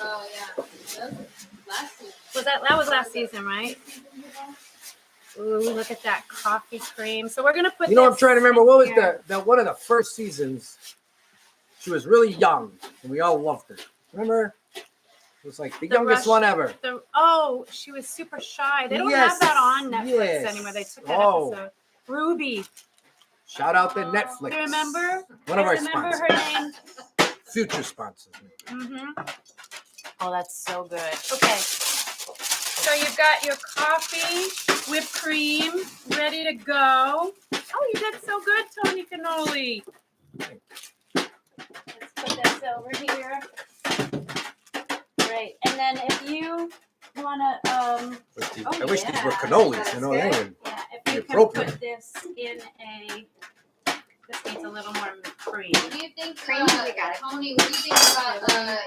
Oh, yeah. That was last season. That was last season, right? Ooh, look at that coffee cream. So we're gonna put. You know, I'm this trying to remember in what was here. the one of the first seasons. She was really young, and we all loved her. Remember? It was like the youngest one ever. She was super shy. They don't Yes, have that on Netflix yes. anymore. They took that Oh. episode. Ruby, Shout out to Netflix. do you remember? One of our remember sponsors. her name. Future sponsors. Mm-hmm. Oh, that's so good. Okay. So you've got your coffee, whipped cream, ready to go. Oh, you did so good, Toni Cannoli. Let's put this over here. Great. And then if you want to, I wish these were cannolis, you know. They would yeah, if you can appropriate. put this in this needs a little more cream. What do you think, Cream, you got it. Tony, what do you think about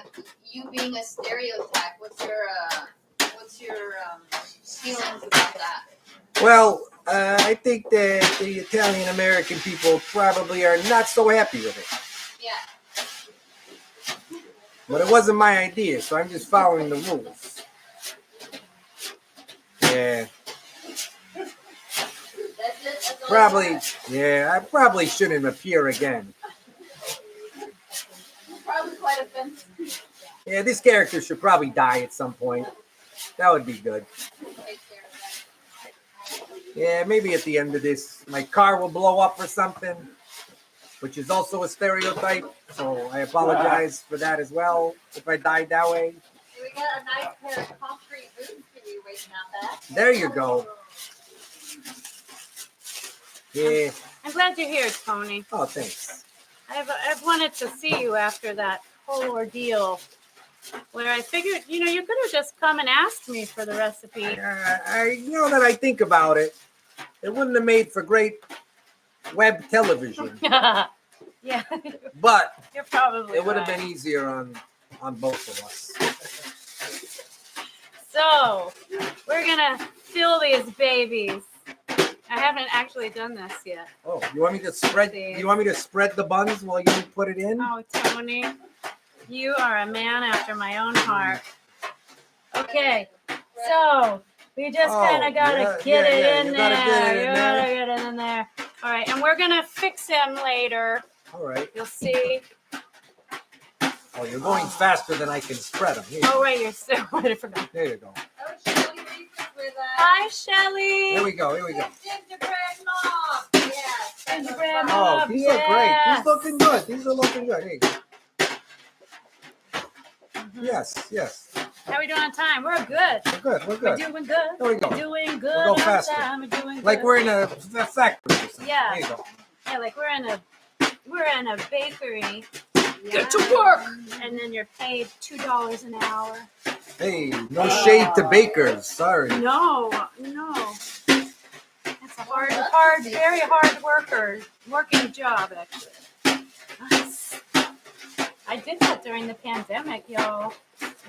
you being a stereotype? What's your feelings about that? Well, I think that the Italian American people probably are not so happy with it. Yeah. But it wasn't my idea, so I'm just following the rules. Yeah, That's it. That's all probably. you got? Yeah, I probably shouldn't appear again. Probably quite offensive. Yeah, this character should probably die at some point. That would be good. Take care of that. Yeah, maybe at the end of this, my car will blow up or something, which is also a stereotype. So I apologize for that as well, if I died that way. We got a nice pair of concrete boots for you waiting out back. There you go. Yeah. I'm glad you're here, Tony. Oh, thanks. I've wanted to see you after that whole ordeal where I figured, you could have just come and asked me for the recipe. Now that I think about it, it wouldn't have made for great web television, Yeah, but you're probably it would have right. been easier on both of us. So, we're going to fill these babies. I haven't actually done this yet. Oh, you want me to spread? You want me to spread the buns while you put it in? Oh, Tony, you are a man after my own heart. Okay, so we just kind of got to get it in there. You gotta get it in there. All right, and we're going to fix them later. All right. You'll see. Oh, you're going faster than I can spread them. Here, Oh, right, you're still. I forgot. there you go. Oh, Shelly Reefer's with us. Hi, Shelly. Here we go. Here we go. Gingerbread mom. Yes. Gingerbread Oh, mom. these are great. Yes. These looking good. These are looking good. Here you go. Yes, yes. How we doing on time? We're good. We're good. We're We're good. doing good. There we go. We're doing good. We'll go on faster. time. We're doing Like good. we're in a factory. Or something. Yeah. There you go. Yeah, like we're in a bakery. Get to work. And then you're paid $2 an hour. Hey, no shade to bakers. Sorry. No. It's a very hard working job, actually. Nice. I did that during the pandemic, y'all.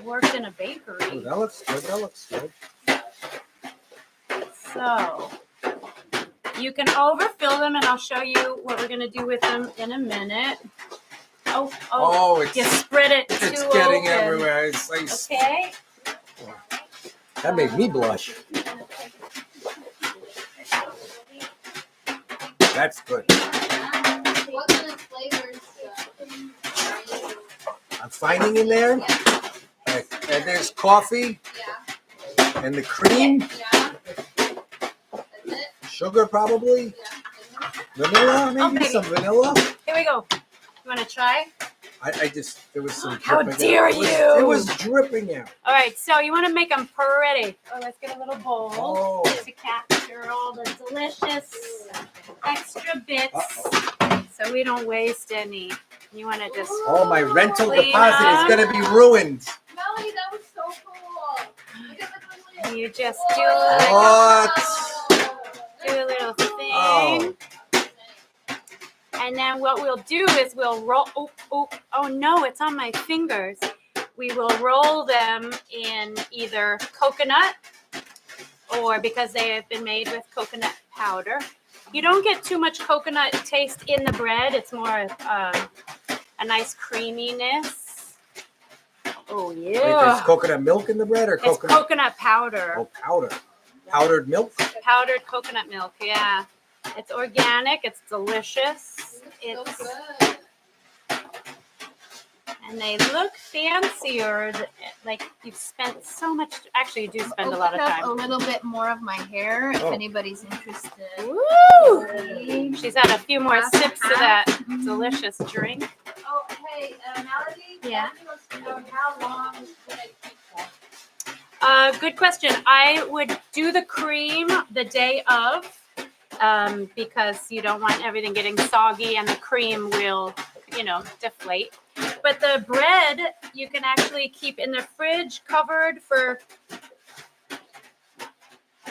Worked in a Oh, bakery. that looks good. That looks good. So you can overfill them, and I'll show you what we're going to do with them in a minute. Oh, it's you spread it too it's getting open. everywhere. Okay. That made me blush. That's good. What kind of flavors are you? I'm finding in there. Yeah. And there's coffee Yeah. and the cream, Yeah. That's it. sugar probably, vanilla, maybe baby. some vanilla. Here we go. You want to try? There was some How dripping dare out. you. It was dripping out. All right, so you want to make them pretty. Oh, let's get a little bowl Oh. to capture all the delicious extra bits so we don't waste any. You want to just Oh, my rental Clean deposit up. is going to be ruined. Melanie, that was so cool. Look at the glue. you just do What? a little thing. Oh. And then what we'll do is we'll roll. Oh no, it's on my fingers. We will roll them in either coconut or because they have been made with coconut powder. You don't get too much coconut taste in the bread. It's more of a nice creaminess. Oh yeah. Wait, there's coconut milk in the bread or It's coconut? coconut powder. Oh, powder. Powdered milk? Powdered coconut milk, yeah. It's organic, it's delicious. It's, So good. and they look fancier. Like you've spent so much. Actually, you do spend a lot of Open up a time. little bit more of my hair if Oh. anybody's interested. Woo! She's had a few more sips of that delicious drink. Oh, hey, Melody. Yeah. Melanie wants to know how long should I keep that? Good question. I would do the cream the day of because you don't want everything getting soggy and the cream will, deflate. But the bread you can actually keep in the fridge covered for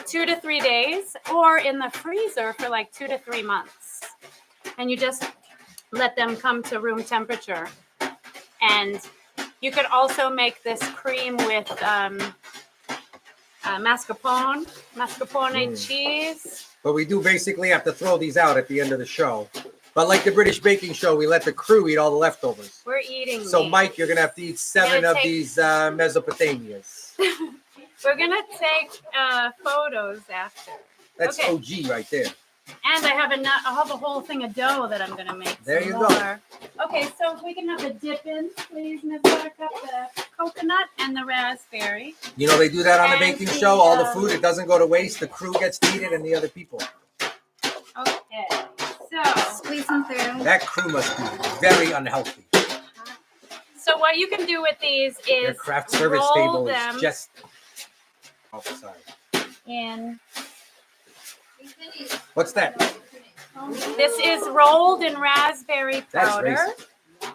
2 to 3 days or in the freezer for like 2 to 3 months. And you just let them come to room temperature. And you could also make this cream with mascarpone cheese. But we do basically have to throw these out at the end of the show. But like the British baking show, we let the crew eat all the leftovers. We're eating So, these. Mike, you're going to have to eat 7 Gonna of take- these Mesopotamias. We're gonna take photos after. That's Okay. OG right there. And I have a whole thing of dough that I'm gonna make. There some you go. more. Okay, so if we can have the dip-ins, please, Ms. Buttercup, the coconut and the raspberry. You know, they do that on the And baking the, show. All the food, it doesn't go to waste. The crew gets to eat it and the other people. Okay, so Squeeze them through. That crew must be very unhealthy. what you can do with these Their is craft service roll table them is just... Oh, sorry. in. What's that? This is rolled in raspberry That's powder. racist.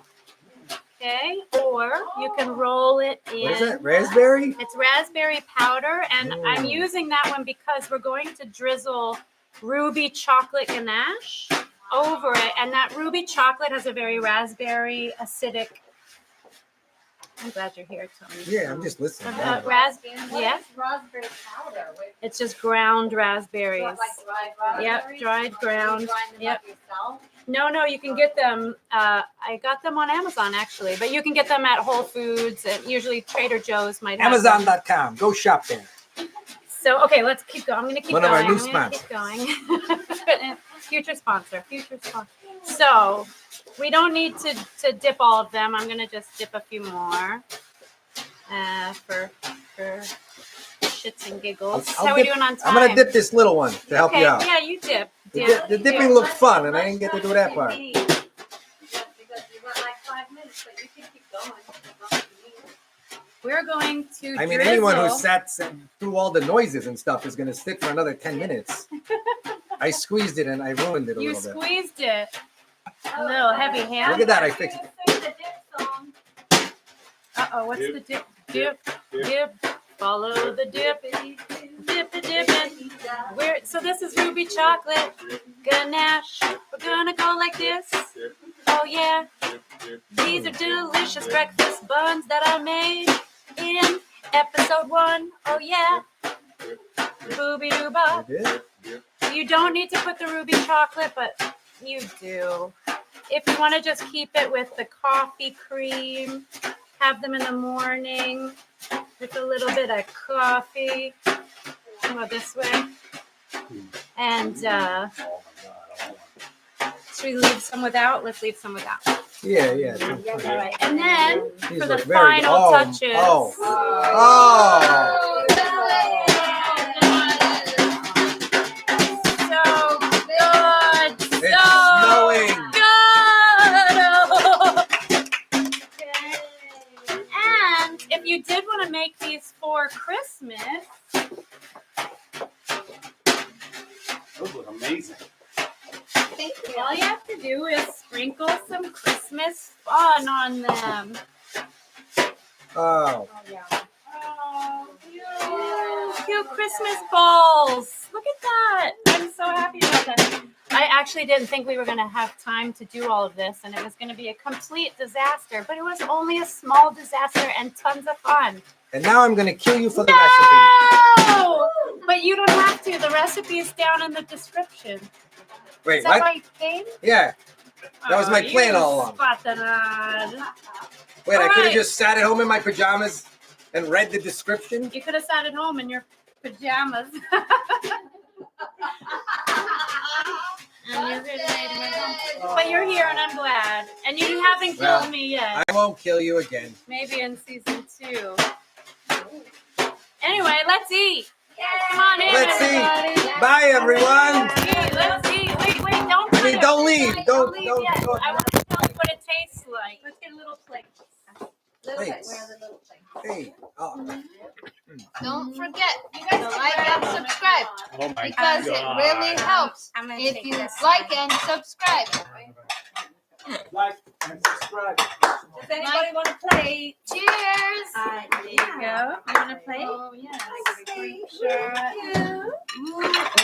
Okay, or you can roll it in. What is that? Raspberry? It's raspberry powder, and I'm Mm. using that one because we're going to drizzle Ruby chocolate ganache over it, and that Ruby chocolate has a very raspberry acidic. I'm glad you're here, Tony. Yeah, I'm just listening. Raspberry, What yeah. is raspberry powder? Wait, It's just ground raspberries. like dried raspberries? Yep, dried ground. You grind them Yep. up yourself? No, you can get them. I got them on Amazon actually, but you can get them at Whole Foods and usually Trader Joe's might have them. Amazon.com. Go shop there. So okay, let's keep going. I'm gonna keep One of going. our new I'm gonna keep going. Future sponsor. So we don't need to dip all of them. I'm gonna just dip a few more for shits and giggles. I'll How are we dip- doing on time? I'm going to dip this little one to help okay, you out. yeah, you dip. The dipping looked fun, and I didn't get to do that part. Yeah, because you got like 5 minutes, but you can keep going. We're going to. I mean, anyone who drizzle- sat through all the noises and stuff is going to stick for another 10 minutes. I squeezed it and I ruined it a You little bit. squeezed it. A little heavy hand. Look at that, I fixed it. Sing the dip song. Uh-oh, what's the dip? Dip. Follow the dip. Dip. So this is Ruby chocolate ganache. We're gonna go like this. Oh yeah. These are delicious breakfast buns that I made in episode 1. Oh yeah. Booby doo I bop. did. You don't need to put the Ruby chocolate, but you do. if you want to just keep it with the coffee cream, have them in the morning with a little bit of coffee. Go this way. And should we leave some without? Let's leave some without. Yeah. All right. And then These for the look very good. final touches. Oh. So good. It's So snowing. good. And if you did want to make these for Christmas, Those look amazing. Thank you. all you have to do is sprinkle some Christmas fun on them. Oh. Oh, cute Christmas balls. Look at that. I'm so happy about that. I actually didn't think we were going to have time to do all of this, and it was going to be a complete disaster, but it was only a small disaster and tons of fun. And now I'm gonna kill you for the recipe. No! But you don't have to. The recipe is down in the description. Wait, Is that what? why you came? Yeah. That was my Oh, plan you all along. spot that on. Wait, I All could have right. just sat at home in my pajamas and read the description. You could have sat at home in your pajamas. And you could have made it. But you're here, and I'm glad. And you haven't Well, killed me yet. I won't kill you again. Maybe in season 2. Anyway, let's eat. Come on in, Let's eat. everybody. Bye, everyone. Let's eat. Let's eat. Wait, don't. I mean, don't leave. Don't leave yet. don't. I want to tell you what it tastes like. Let's get a little plate. Plates. Hey. Oh. Don't forget, you guys to like and subscribe Oh my because it really helps I'm gonna if take you this like one. and subscribe. Like and subscribe. Does anybody want to play? Cheers! There you go. You want to plate? Oh yes.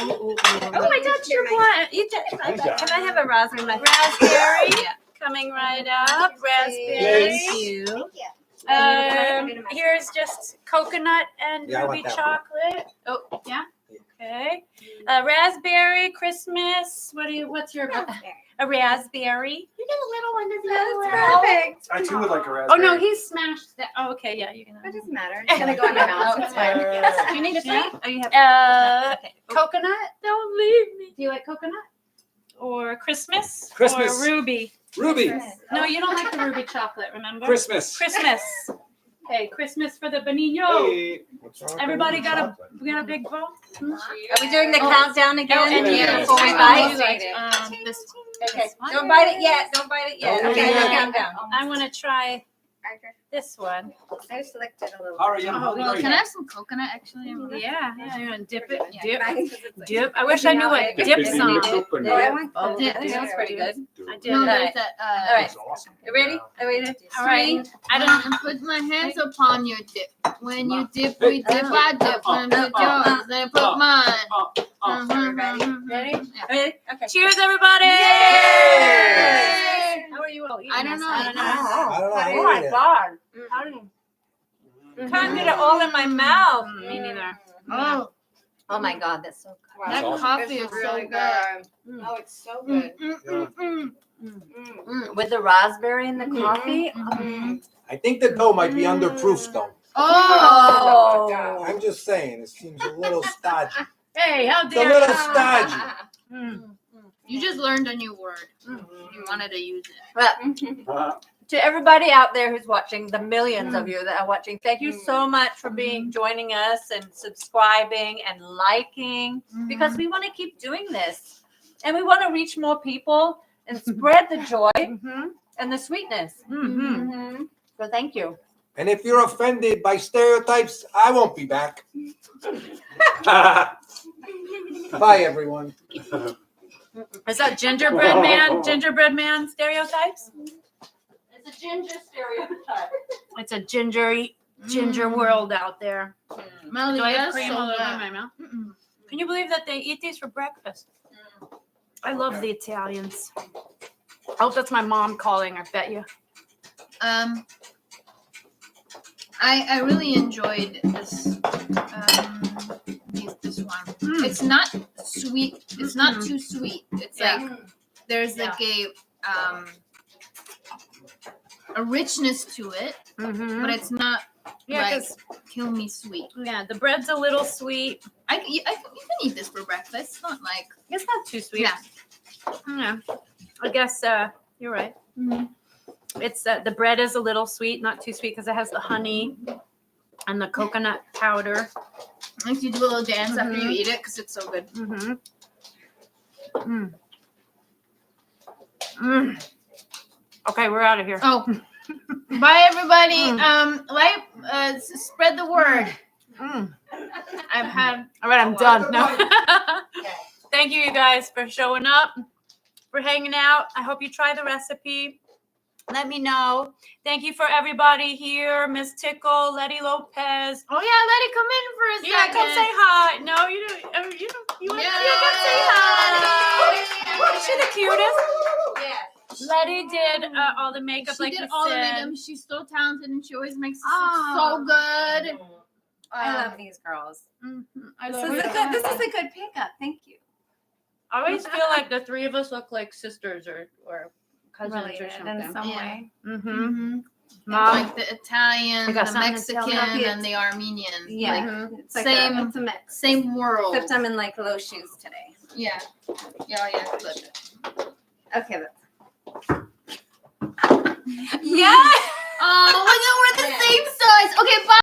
Oh, I touched your blunt. You touched my blunt. Can I have a raspberry? Raspberry coming right up. Raspberry. Yes. Here's just coconut and Yeah, I ruby want that chocolate. Oh, yeah. Okay. Raspberry Christmas. What's your a raspberry? You get a little one. Does Perfect. I too would like a Oh raspberry. no, he smashed that. Oh, okay, yeah, you can. It doesn't matter. It's gonna go in your mouth. So it's fine. Do you need a sweet? Oh, you have coconut. Don't leave me. Do you like coconut or Christmas? Christmas. Or Ruby? Ruby. No, you don't like the Ruby chocolate. Remember? Christmas. Christmas. Okay, Christmas for the Benigno. Hey. Everybody we got a big bowl. Are we doing the countdown again? Oh, and yeah, before we I bite? like, this. Okay. Don't bite it yet. Don't bite it yet. Oh, Okay, yeah. no countdown. I want to try this one. I just licked it a little. How are you? Oh, Well, can I have some coconut actually? Yeah, you want to dip it? Yeah, Dip. it's Dip. I wish I knew what Dip dip it in song. the coconut. Oh, I want Oh, that. That was pretty good. I did. No, All there's right. that. All right. Awesome. You ready? Are we ready? All right. I don't. And put my hands upon your dip. When you dip, we dip. I dip. When you put yours, then put mine. Ready? Ready? Okay. Cheers, everybody! Yay! How are you all eating? I don't this? know. I don't know. I don't know. I Oh my hate it. God. How do you? Can't get it all in my mouth. Me neither. Oh, Oh my God, that's so good. that awesome. coffee is so good. Oh, it's so good. With the raspberry and the coffee. I think the dough might be underproof though. Oh, I'm just saying, it seems a little stodgy. Hey, how It's a dare little you? stodgy. you just learned a new word. You wanted to use it. Uh, To everybody out there who's watching, the millions of you that are watching, thank you so much for joining us and subscribing and liking because we want to keep doing this and we want to reach more people and spread the joy and the sweetness. So thank you. And if you're offended by stereotypes, I won't be back. Bye, everyone. Is that gingerbread man stereotypes? It's a ginger stereotype. It's a ginger world out there. Melody, Do I have that's cream so all over good. my mouth? Can you believe that they eat these for breakfast? I love the Italians. I hope that's my mom calling, I bet you. I really enjoyed this this one. It's not sweet. It's not too sweet. It's like there's like a richness to it, Mm-hmm. but it's not Yeah, like 'cause- kill me sweet. yeah, the bread's a little sweet. You can eat this for breakfast. It's not like It's not too sweet. Yeah. Yeah. I guess you're right. It's the bread is a little sweet, not too sweet because it has the honey and the coconut powder. like you do a little dance after you eat it because it's so good. Mm-hmm. Mm. Mm. Okay, we're out of here. Oh, bye everybody. Mm. Spread the word. Mm. I've had. All right, I'm done. No. Thank you guys for showing up, for hanging out. I hope you try the recipe. Let me know. Thank you for everybody here. MsTickle, Letty Lopez. Oh yeah, let it come in for a second. Yeah, come say hi. No, you don't. You want to come say hi. Is she the cutest? Yeah. Letty did all the makeup, She like did you all the said. makeup. She's so talented and she always makes it Oh. so good. I love these girls. Mhm. I This love is it. a good pickup. Thank you. I always feel like the three of us look like sisters or cousins or Related something. in some Yeah. way. Mm-hmm. Mom, Like the Italian, I got the something to Mexican, tell you. and the Armenian. Yeah. Like, It's like same- it's a mix. same world. Except I'm in like low shoes today. Yeah. Yeah, good. Okay. Yeah. Oh, we're the same size. Okay, bye.